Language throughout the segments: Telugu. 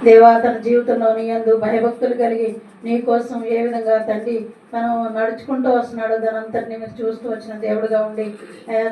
దేవా, తన జీవితంలో నీ యందు భయభక్తులు కలిగి నీ కోసం ఏ విధంగా తండ్రి తను నడుచుకుంటూ వస్తున్నాడో దానంతటిని మీరు చూస్తూ వచ్చిన దేవుడుగా ఉండి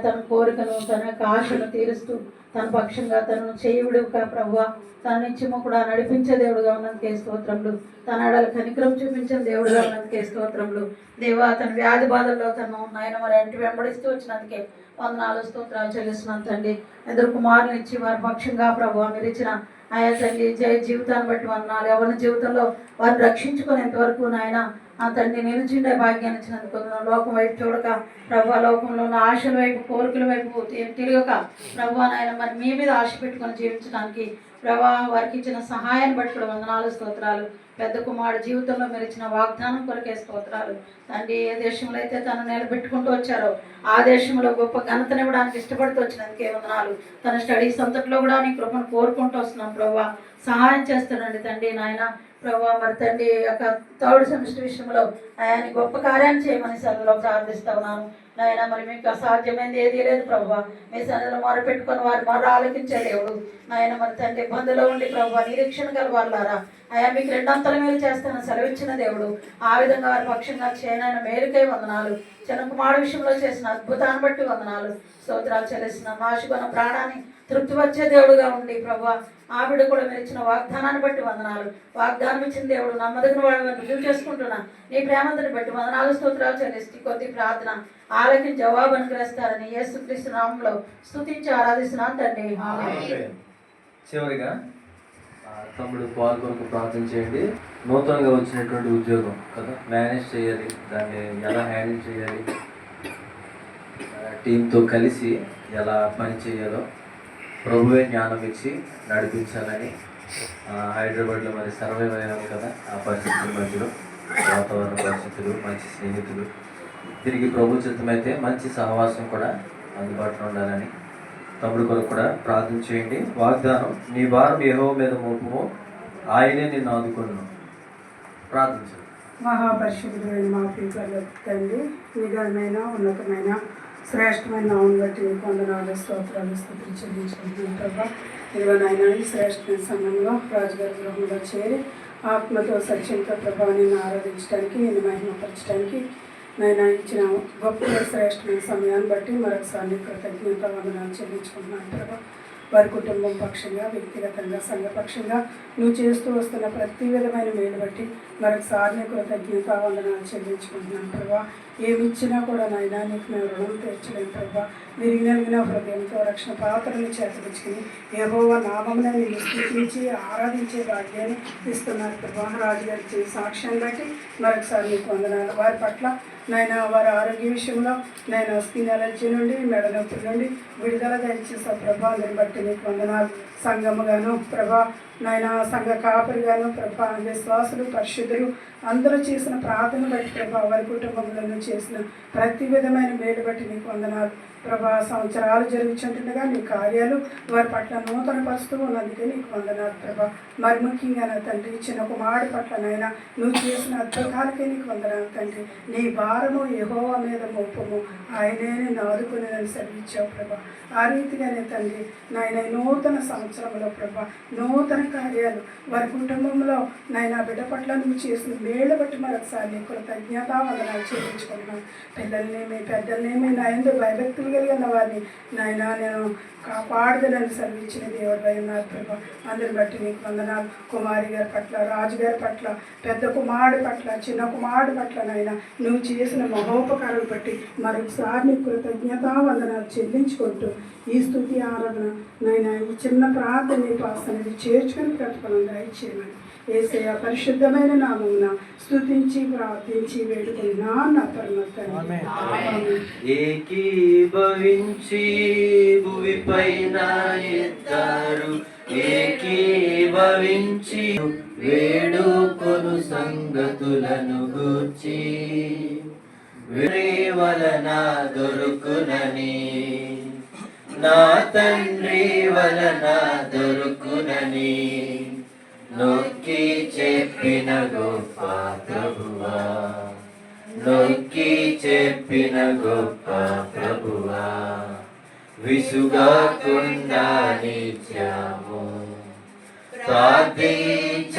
తన కోరికను తన యొక్క ఆశను తీరుస్తూ తన పక్షంగా తనను చేయుడుగా ప్రభువా తన నిత్యము కూడా నడిపించే దేవుడుగా ఉన్నందుకే స్తోత్రములు. తన అడల కనికరం చూపించిన దేవుడుగా ఉన్నందుకే స్తోత్రములు. దేవా, తన వ్యాధి బాధల్లో తను నాయన మరి అంటి వెంబడిస్తూ వచ్చినందుకే వందనాలు స్తోత్రాలు చెల్లిస్తున్నాను తండ్రి. ఇద్దరు కుమారులు ఇచ్చి వారి పక్షంగా ప్రభువా మీరు ఇచ్చిన ఆయా తండ్రి జీవితాన్ని బట్టి వందనాలు. ఎవరి జీవితంలో వారిని రక్షించుకునేంతవరకు నాయన ఆ తండ్రి నిలిచిండే భాగ్యాన్ని ఇచ్చినందుకు లోకం వైపు చూడక ప్రభు లోకంలో ఉన్న ఆశల వైపు కోరికల వైపు తిరగక ప్రభు నాయన మరి మీ మీద ఆశ పెట్టుకొని జీవించడానికి ప్రభా వారికి ఇచ్చిన సహాయాన్ని బట్టి కూడా వందనాలు స్తోత్రాలు. పెద్ద కుమారుడు జీవితంలో మీరు ఇచ్చిన వాగ్దానం కొరకే స్తోత్రాలు తండ్రి. ఏ దేశంలో అయితే తను నిలబెట్టుకుంటూ వచ్చారో ఆ దేశంలో గొప్ప ఘనతనివ్వడానికి ఇష్టపడుతూ వచ్చినందుకే వందనాలు. తన స్టడీస్ అంతట్లో కూడా నీ కృపను కోరుకుంటూ వస్తున్నాం ప్రభా. సహాయం చేస్తానండి తండ్రి నాయన ప్రభా. మరి తండ్రి యొక్క థర్డ్ సెమిస్టర్ విషయంలో ఆయన్ని గొప్ప కార్యాన్ని చేయమని సన్నిధిలో ప్రార్థిస్తా ఉన్నాను నాయన. మరి మీకు అసాధ్యమైనది ఏదీ లేదు ప్రభా. మీ సన్నిధిలో మొరపెట్టుకొని వారి మొర ఆలకించే దేవుడు నాయన. మరి తండ్రి ఇబ్బందిలో ఉండి ప్రభా నిరీక్షణ గల వాళ్ళారా అయా మీకు రెండంతల మేలు చేస్తానని సెలవిచ్చిన దేవుడు ఆ విధంగా వారి పక్షంగా చేయనైనా మేలుకై వందనాలు. చిన్న కుమారుడు విషయంలో చేసిన అద్భుతాన్ని బట్టి వందనాలు స్తోత్రాలు చెల్లిస్తున్నాను. ఆశుకున్న ప్రాణాన్ని తృప్తిపరిచే దేవుడుగా ఉండి ప్రభా ఆవిడ కూడా మీరు ఇచ్చిన వాగ్దానాన్ని బట్టి వందనాలు. వాగ్దానం ఇచ్చిన దేవుడు నమ్మదగిన వాడు రుజువు చేసుకుంటున్నా నీ ప్రేమంతని బట్టి వందనాలు స్తోత్రాలు చెల్లిస్తూ కొద్ది ప్రార్థన ఆలకి జవాబు అనుగ్రహిస్తారని యేసుక్రీస్తు నామములో స్తుతించి ఆరాధిస్తున్నాను తండ్రి. చివరిగా తమ్ముడు పాల్ కొరకు ప్రార్థన చేయండి. నూతనంగా వచ్చినటువంటి ఉద్యోగం కదా, మేనేజ్ చేయాలి, దాన్ని ఎలా హ్యాండిల్ చేయాలి, టీంతో కలిసి ఎలా పని చేయాలో ప్రభువే జ్ఞానం ఇచ్చి నడిపించాలని హైదరాబాద్లో మరి సర్వైవ్ అయ్యాము కదా. ఆ పరిస్థితుల మధ్యలో వాతావరణ పరిస్థితులు, మంచి స్నేహితులు, తిరిగి ప్రభు చిత్తమైతే మంచి సహవాసం కూడా అందుబాటులో ఉండాలని తమ్ముడు కొరకు కూడా ప్రార్థన చేయండి. వాగ్దానం, నీ భారం యెహోవా మీద మోపుము, ఆయనే నిన్ను ఆదుకొనును. ప్రార్థించండి. మహాపరిశుద్ధుడైన మా ప్రియుల తండ్రి, నిఘమైన ఉన్నతమైన శ్రేష్టమైన నామం బట్టి మీకు వందనాలు స్తోత్రాలు స్తుతులు చెల్లించుకుంటున్నాను ప్రభా. ఇదిగోనైనా ఈ శ్రేష్టమైన సమయంలో రాజుగారి గృహంలో చేరి ఆత్మతో సత్యంతో ప్రభా నిన్ను ఆరాధించడానికి, నిన్ను మహిమపరచడానికి నైనా ఇచ్చిన గొప్ప శ్రేష్టమైన సమయాన్ని బట్టి మరొకసారి కృతజ్ఞత వందనాలు చెల్లించుకుంటున్నాను ప్రభా. వారి కుటుంబం పక్షంగా, వ్యక్తిగతంగా, సంఘపక్షంగా నువ్వు చేస్తూ వస్తున్న ప్రతి విధమైన మేలు బట్టి మరొకసారి కృతజ్ఞత వందనాలు చెల్లించుకుంటున్నాను ప్రభా. ఏమి ఇచ్చినా కూడా నాయనా నీకు మేము రుణం తీర్చలేము ప్రభా. విరిగి నలిగిన హృదయంతో రక్షణ పాత్రను చేతపుచ్చుకుని యెహోవా నామమున నిన్ను స్తుతించి ఆరాధించే భాగ్యాన్ని ఇస్తున్నారు ప్రభా. రాజుగారి సాక్ష్యాన్ని బట్టి మరొకసారి నీకు వందనాలు. వారి పట్ల నాయన వారి ఆరోగ్య విషయంలో నేను స్కిన్ ఎలర్జీ నుండి, మెడ నొప్పి నుండి విడుదల దయచేసా ప్రభా. దాన్ని బట్టి నీకు వందనాలు. సంఘముగాను ప్రభా నాయన సంఘ కాపరిగాను ప్రభా, విశ్వాసులు పరిశుద్ధులు అందరూ చేసిన ప్రార్థన బట్టి ప్రభా, వారి కుటుంబంలో చేసిన ప్రతి విధమైన మేలు బట్టి నీకు వందనాలు ప్రభా. సంవత్సరాలు జరుగుతుండగా నీ కార్యాలు వారి పట్ల నూతన పరుస్తూ ఉన్నందుకే నీకు వందనాలు ప్రభా. మరి ముఖ్యంగా నా తండ్రి చిన్న కుమారుడి పట్లనైనా నువ్వు చేసిన అద్భుతాలకే నీకు వందనాలు తండ్రి. నీ భారము యెహోవా మీద మోపము, ఆయనే నిన్ను ఆదుకుని నన్ను సెలవిచ్చావు ప్రభా. ఆ రీతిగానే తండ్రి నాయన నూతన సంవత్సరంలో ప్రభా నూతన కార్యాలు వారి కుటుంబంలో నాయన బిడ్డ పట్ల నువ్వు చేసిన మేళ్ళు బట్టి మరొకసారి నీ కృతజ్ఞత వందనాలు చెల్లించుకుంటున్నాను. పిల్లల్నేమి పెద్దలనేమి నా యందు భయభక్తులు కలిగిన వారిని నాయన నేను కాపాడుదలని సెలవిచ్చిన దేవుడు ఉన్నారు ప్రభా. అందరిని బట్టి నీకు వందనాలు. కుమారి గారి పట్ల, రాజుగారి పట్ల, పెద్ద కుమారుడి పట్ల, చిన్న కుమారుడి పట్ల నాయన నువ్వు చేసిన మహోపకారాలు బట్టి మరొకసారి నీ కృతజ్ఞత వందనాలు చెల్లించుకుంటూ ఈ స్తుతి ఆరాధన నాయన ఈ చిన్న ప్రార్థన నీ పాసనది చేర్చుకుని ప్రతిఫలం దయచేయమని యేసయ్య పరిశుద్ధమైన నామమున స్తుతించి ప్రార్థించి వేడుకున్నా నా పరమ ఏకీభవించి భువిపైన ఇద్దరు ఏకీభవించి వేడుకొను సంగతులను గూర్చి వేరే వలన దొరుకునని, నా తండ్రి వలన దొరుకునని నొక్కి చెప్పిన గొప్ప ప్రభువా, నొక్కి చెప్పిన గొప్ప ప్రభువా, విసుగకుండా నిత్యము ప్రార్థించవలెనని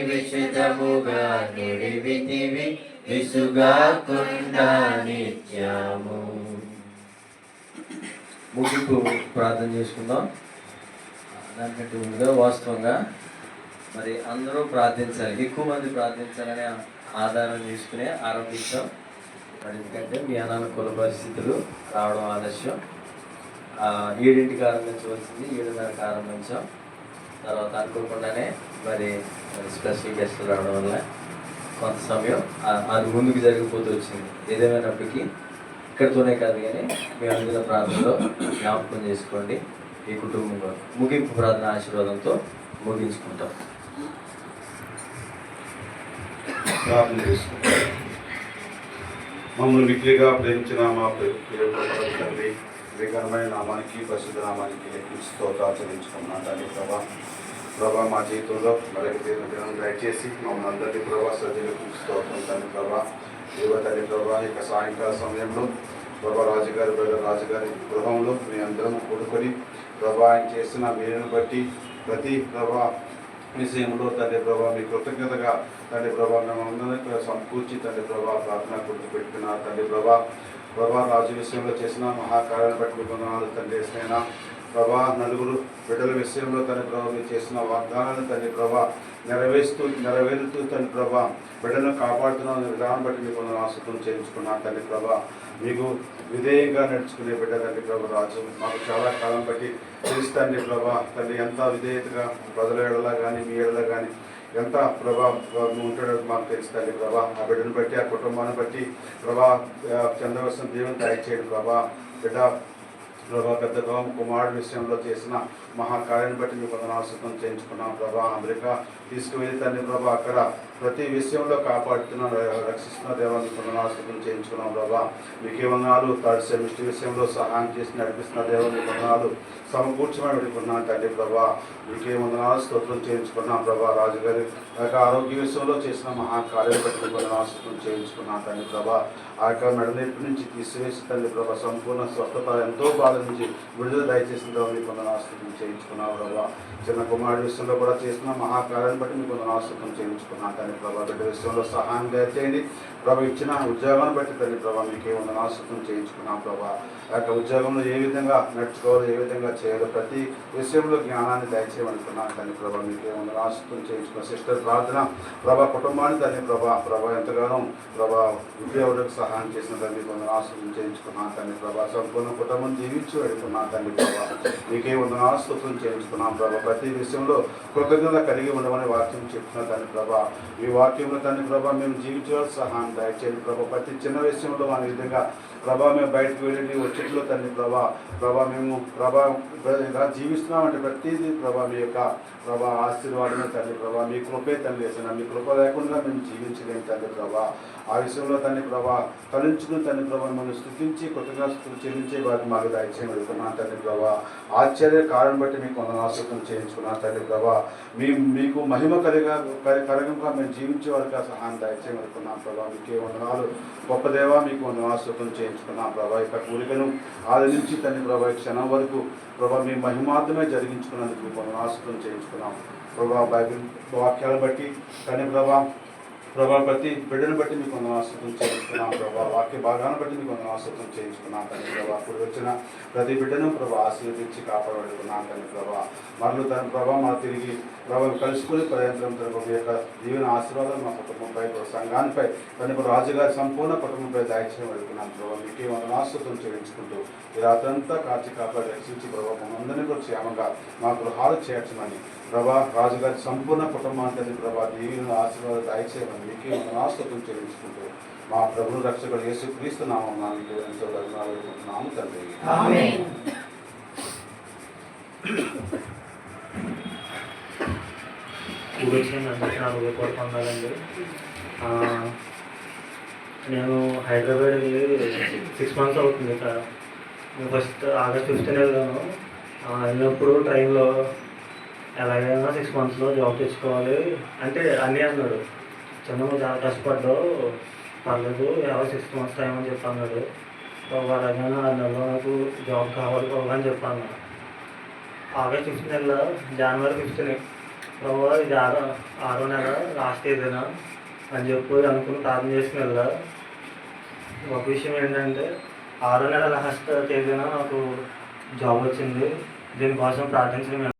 విశుద్ధముగా నుడివితివి విసుగాకుండా నిత్యము. ముగింపు ప్రార్థన చేసుకుందాం. దానికంటే ముందుగా వాస్తవంగా మరి అందరూ ప్రార్థించాలి, ఎక్కువ మంది ప్రార్థించాలనే ఆధారం తీసుకునే ఆరంభించాం. మరి ఎందుకంటే మీ అనానుకూల పరిస్థితులు రావడం ఆలస్యం. 7ంటికి ఆరంభించవలసింది 7:30కి ఆరంభించాం. తర్వాత అనుకోకుండానే మరి స్పెషల్ గెస్టులు రావడం వల్ల కొంత సమయం అది ముందుకు జరిగిపోతూ వచ్చింది. ఏదేమైనప్పటికీ ఇక్కడితోనే కాదు కానీ మీ అనుదిన ప్రార్థనలో జ్ఞాపకం చేసుకోండి. ఈ కుటుంబంలో ముగింపు ప్రార్థన ఆశీర్వాదంతో ముగించుకుంటాం. ప్రార్థన చేసుకుంటాం. మమ్మల్ని మిక్కిలిగా ప్రేమించిన మా తండ్రి, విఘనమైన నామానికి పరిశుద్ధ నామానికి స్తోత్రాలు చెల్లించుకున్నాం తండ్రి. ప్రభా మా జీవితంలో మరొక దినం దయచేసి మమ్మల్ని అందరినీ ప్రభా సజ్జలకు స్తోత్రం తండ్రి. తండ్రి ఇక సాయంకాల సమయంలో రాజుగారి గృహంలో మీ అందరం కూడుకొని ఆయన చేసిన మేలును బట్టి ప్రతి విషయంలో తండ్రి మీ కృతజ్ఞతగా తండ్రి మేమందరినీ సమకూర్చి తండ్రి ప్రార్థన గుర్తుపెట్టుకున్నారు తండ్రి. రాజు విషయంలో చేసిన మహాకార్యాన్ని బట్టి మీకు వందనాలు తండ్రి. నలుగురు బిడ్డల విషయంలో తండ్రి మీరు చేసిన వాగ్దానాలను తండ్రి నెరవేరుతూ తండ్రి బిడ్డలను కాపాడుతున్న విధానం బట్టి మీకు ఆసక్తులు చేయించుకున్నాను తండ్రి. మీకు విధేయంగా నడుచుకునే బిడ్డ తండ్రి రాజు మాకు చాలా కాలం బట్టి తెలుసు తండ్రి. తండ్రి ఎంత విధేయతగా ప్రజల ఏడలా కానీ మీ ఏడలా కానీ ఎంత ఉంటాడో మాకు తెలుసు తండ్రి. ఆ బిడ్డను బట్టి ఆ కుటుంబాన్ని బట్టి చంద్రవర్షం దేవుని దయచేయడు బిడ్డ పెద్ద కుమారుడు విషయంలో చేసిన మహాకార్యాన్ని బట్టి మీకు వందనాలు చేయించుకున్నాం అమెరికా తీసుకువెళ్ళి తండ్రి అక్కడ ప్రతి విషయంలో కాపాడుతున్న రక్షిస్తున్న దేవాన్ని వందనాలు చేయించుకున్నాం మీకే వందనాలు. థర్డ్ సెమిస్టర్ విషయంలో సహాయం చేసి నడిపిస్తున్న దేవాన్ని వందనాలు సమకూర్చమని అడుగుకున్నాను తండ్రి. మీకే వందనాలు స్తోత్రం చేయించుకున్నాం రాజుగారి ఆరోగ్య విషయంలో చేసిన మహాకార్యాన్ని బట్టి మీకు వందనాలు చేయించుకున్నాను తండ్రి. ఆ యొక్క మెడనొప్పి నుంచి తీసివేసి తండ్రి సంపూర్ణ స్వస్థత ఎంతో బాధ నుంచి విడుదల దయచేసిన మీకు వందనాలు చేయించుకున్నాం చిన్న కుమారుడి విషయంలో కూడా చేసిన మహాకార్యాన్ని బట్టి మీకు వందనాలు చేయించుకున్నాను తండ్రి. బిడ్డ విషయంలో సహాయం దయచేయండి. ఇచ్చిన ఉద్యోగాన్ని బట్టి తండ్రి మీకే వందనాలు చేయించుకున్నాం ఆ యొక్క ఉద్యోగంలో ఏ విధంగా నడుచుకోవాలో ఏ విధంగా చేయాలో ప్రతి విషయంలో జ్ఞానాన్ని దయచేయమనుకున్నాను తండ్రి. మీకే వందనాలు చేయించుకున్న సిస్టర్ ప్రార్థన కుటుంబాన్ని తండ్రి ఎంతగానో ఉద్యోగులకు సహాయం చేసిన తండ్రి వందనాలు చేయించుకున్నాను తండ్రి. సంపూర్ణ కుటుంబం జీవించి వెళ్తున్నాను తండ్రి. మీకే వందనాలు చేయించుకున్నాం ప్రతి విషయంలో కృతజ్ఞత కలిగి ఉండమని వాక్యం చెప్తున్నా తండ్రి. ఈ వాక్యంలో తండ్రి మేము జీవించవలసి సహాయం దయచేయండి ప్రతి చిన్న విషయంలో మన విధంగా మేము బయటకు వెళ్ళి వచ్చేట్లో తండ్రి మేము ఇలా జీవిస్తున్నామంటే ప్రతిదీ మీ యొక్క ఆశీర్వాదమే తండ్రి. మీ కృపే తండ్రి వేసిన మీ కృప లేకుండా మేము జీవించలేము తండ్రి. ఆ విషయంలో తండ్రి తలంచుకుని తండ్రి మనం స్థుతించి కొత్తగా స్థుతి చెల్లించే వారిని మాకు దయచేయం వెళ్తున్నాను తండ్రి. ఆశ్చర్య కారణం బట్టి మీకు వందనాలు చేయించుకున్నాను తండ్రి. మీకు మహిమ కరగంగా మేము జీవించే వారికి సహాయం దయచేయం వెళ్తున్నాం మీకే వందనాలు. గొప్ప దేవ మీకు వందనాలు చేయించుకున్నాం ఇక కూలికను ఆది నుంచి తండ్రి క్షణం వరకు మీ మహిమార్థమే జరిగించుకున్నందుకు మీకు వందనాలు చేయించుకున్నాం బైబిల్ వాక్యాలను బట్టి తండ్రి ప్రతి బిడ్డను బట్టి మీకు వందనాలు చేయించుకున్నాం వాక్య భాగాన్ని బట్టి మీకు వందనాలు చేయించుకున్నాం తండ్రి. అప్పుడు వచ్చిన ప్రతి బిడ్డను ఆశీర్వదించి కాపాడుకున్నాం తండ్రి. మరలు తన మా తిరిగి కలుసుకుని పర్యంతరం తన యొక్క దీవెన ఆశీర్వాదం మా కుటుంబంపై సంఘానిపై తన రాజుగారి సంపూర్ణ కుటుంబంపై దయచేయం అడుగుతున్నాం మీకే వందనాలు చేయించుకుంటూ ఈ రాత్రంతా కాచి కాపాడి రక్షించి మనందరినీ కూడా క్షేమంగా మా గృహాలు చేర్చమని రాజుగారి సంపూర్ణ కుటుంబాన్ని తండ్రి దీవెన ఆశీర్వాదం దయచేయమని మీకే వందనాలు చేయించుకుంటూ మా ప్రభువు రక్షకుడు యేసుక్రీస్తు నామమున ఎంతో ధన్యవాదాలు వేడుకుంటున్నాము తండ్రి. అందరికీ నా హృదయపూర్వక వందనాలండి. నేను హైదరాబాద్ వెళ్ళి 6 months అవుతుంది సార్. నేను ఫస్ట్ ఆగస్ట్ 15 వెళ్ళాను. వెళ్ళినప్పుడు ట్రైన్లో ఎలాగైనా 6 monthsలో జాబ్ తెచ్చుకోవాలి అంటే అన్నీ అన్నాడు. చిన్న చాలా కష్టపడ్డావు పర్లేదు 6 months టైం అని చెప్పి అన్నాడు. అలాగైనా 6 నెలలో నాకు జాబ్ కావాలి అని చెప్పాను. ఆగస్ట్ 15 జనవరి 15 ప్రభు ఇది ఆరో నెల లాస్ట్ ఏదైనా అని చెప్పి అనుకుని ప్రార్థన చేసుకుని వెళ్ళా. ఒక విషయం ఏంటంటే 6వ నెల లాస్ట్ తేదీన నాకు జాబ్ వచ్చింది. దీనికోసం ప్రార్థించడం